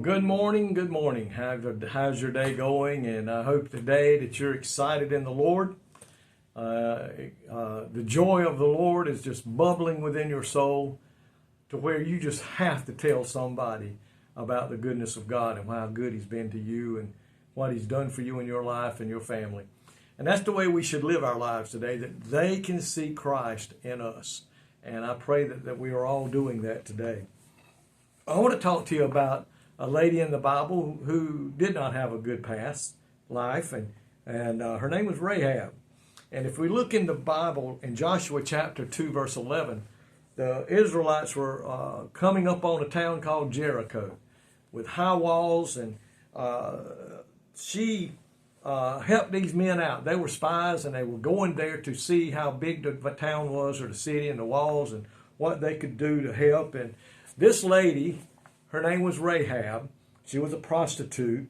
Good morning. Good morning. How's your day going? And I hope today that you're excited in the Lord. The joy of the Lord is just bubbling within your soul to where you just have to tell somebody about the goodness of God and how good He's been to you and what He's done for you in your life and your family. And that's the way we should live our lives today, that they can see Christ in us. And I pray that we are all doing that today. I want to talk to you about a lady in the Bible who did not have a good past life, and her name was Rahab. And if we look in the Bible, in Joshua chapter 2, verse 11, the Israelites were coming up on a town called Jericho with high walls, and she helped these men out. They were spies, and they were going there to see how big the town was, or the city and the walls, and what they could do to help. And this lady, her name was Rahab. She was a prostitute,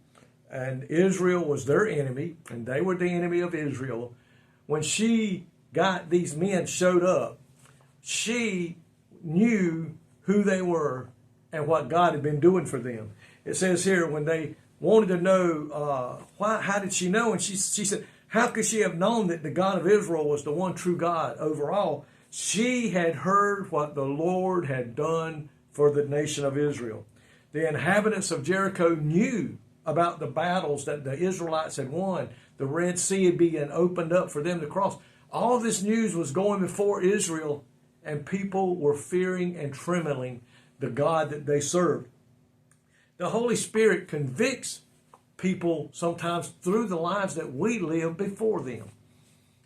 and Israel was their enemy, and they were the enemy of Israel. When she got these men showed up, she knew who they were and what God had been doing for them. It says here, when they wanted to know how did she know, and she said, how could she have known that the God of Israel was the one true God overall? She had heard what the Lord had done for the nation of Israel. The inhabitants of Jericho knew about the battles that the Israelites had won. The Red Sea had been opened up for them to cross. All this news was going before Israel, and people were fearing and trembling the God that they served. The Holy Spirit convicts people sometimes through the lives that we live before them.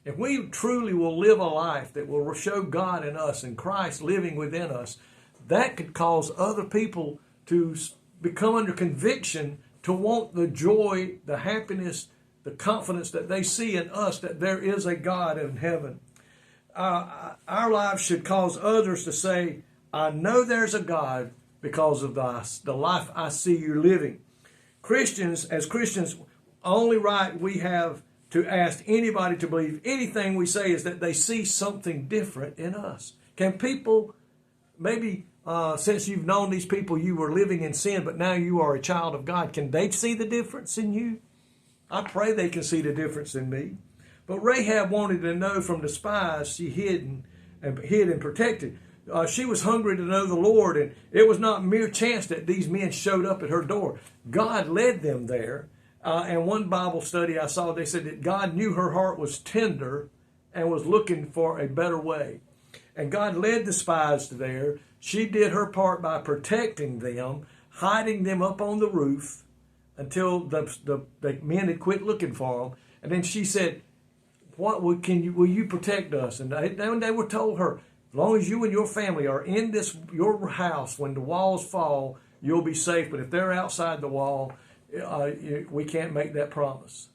If we truly will live a life that will show God in us and Christ living within us, that could cause other people to become under conviction to want the joy, the happiness, the confidence that they see in us, that there is a God in heaven. Our lives should cause others to say, I know there's a God because of the life I see you living. As Christians, only right we have to ask anybody to believe anything we say is that they see something different in us. Can people, maybe since you've known these people, you were living in sin, but now you are a child of God, can they see the difference in you? I pray they can see the difference in me. But Rahab wanted to know from the spies she hid and protected. She was hungry to know the Lord, and it was not mere chance that these men showed up at her door. God led them there. And one Bible study I saw, they said that God knew her heart was tender and was looking for a better way. And God led the spies there. She did her part by protecting them, hiding them up on the roof until the men had quit looking for them. And then she said, will you protect us? And they were told her, as long as you and your family are in your house, when the walls fall, you'll be safe. But if they're outside the wall, we can't make that promise.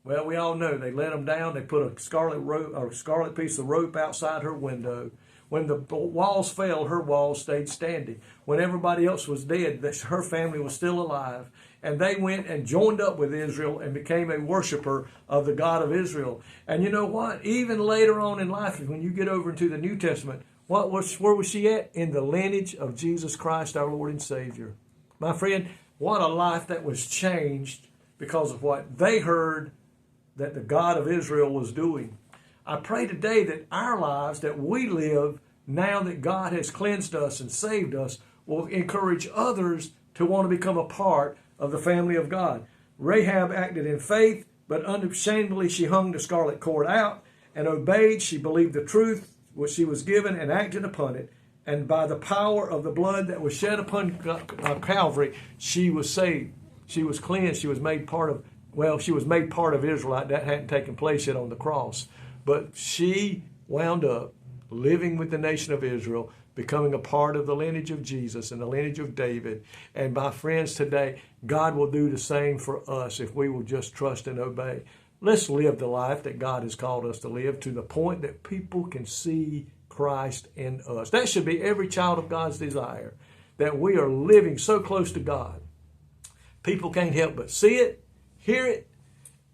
Well, we all know they let them down. They put a scarlet piece of rope outside her window. When the walls fell, her walls stayed standing. When everybody else was dead, her family was still alive. And they went and joined up with Israel and became a worshiper of the God of Israel. And you know what? Even later on in life, when you get over into the New Testament, where was she at? In the lineage of Jesus Christ, our Lord and Savior. My friend, what a life that was changed because of what they heard that the God of Israel was doing. I pray today that our lives that we live now that God has cleansed us and saved us will encourage others to want to become a part of the family of God. Rahab acted in faith, but unashamedly she hung the scarlet cord out and obeyed. She believed the truth which she was given and acted upon it. And by the power of the blood that was shed upon Calvary, she was saved. She was cleansed. She was made part of Israelite. That hadn't taken place yet on the cross. But she wound up living with the nation of Israel, becoming a part of the lineage of Jesus and the lineage of David. And my friends, today, God will do the same for us if we will just trust and obey. Let's live the life that God has called us to live to the point that people can see Christ in us. That should be every child of God's desire, that we are living so close to God. People can't help but see it, hear it,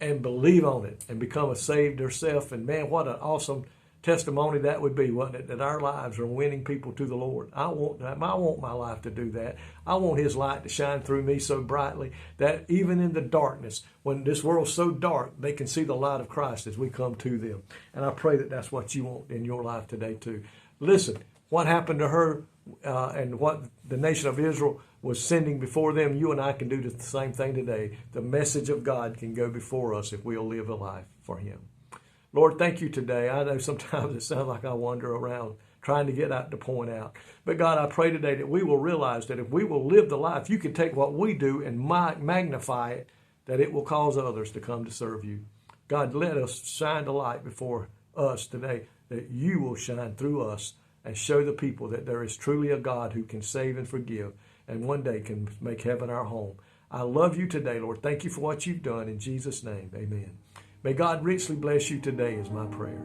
and believe on it and become a saved themselves. And man, what an awesome testimony that would be, wouldn't it? That our lives are winning people to the Lord. I want my life to do that. I want His light to shine through me so brightly that even in the darkness, when this world's so dark, they can see the light of Christ as we come to them. And I pray that that's what you want in your life today too. Listen, what happened to her and what the nation of Israel was sending before them, you and I can do the same thing today. The message of God can go before us if we'll live a life for Him. Lord, thank you today. I know sometimes it sounds like I wander around trying to get out to point out. But God, I pray today that we will realize that if we will live the life, you can take what we do and magnify it, that it will cause others to come to serve you. God, let us shine the light before us today, that you will shine through us and show the people that there is truly a God who can save and forgive and one day can make heaven our home. I love you today, Lord. Thank you for what you've done. In Jesus' name, amen. May God richly bless you today is my prayer.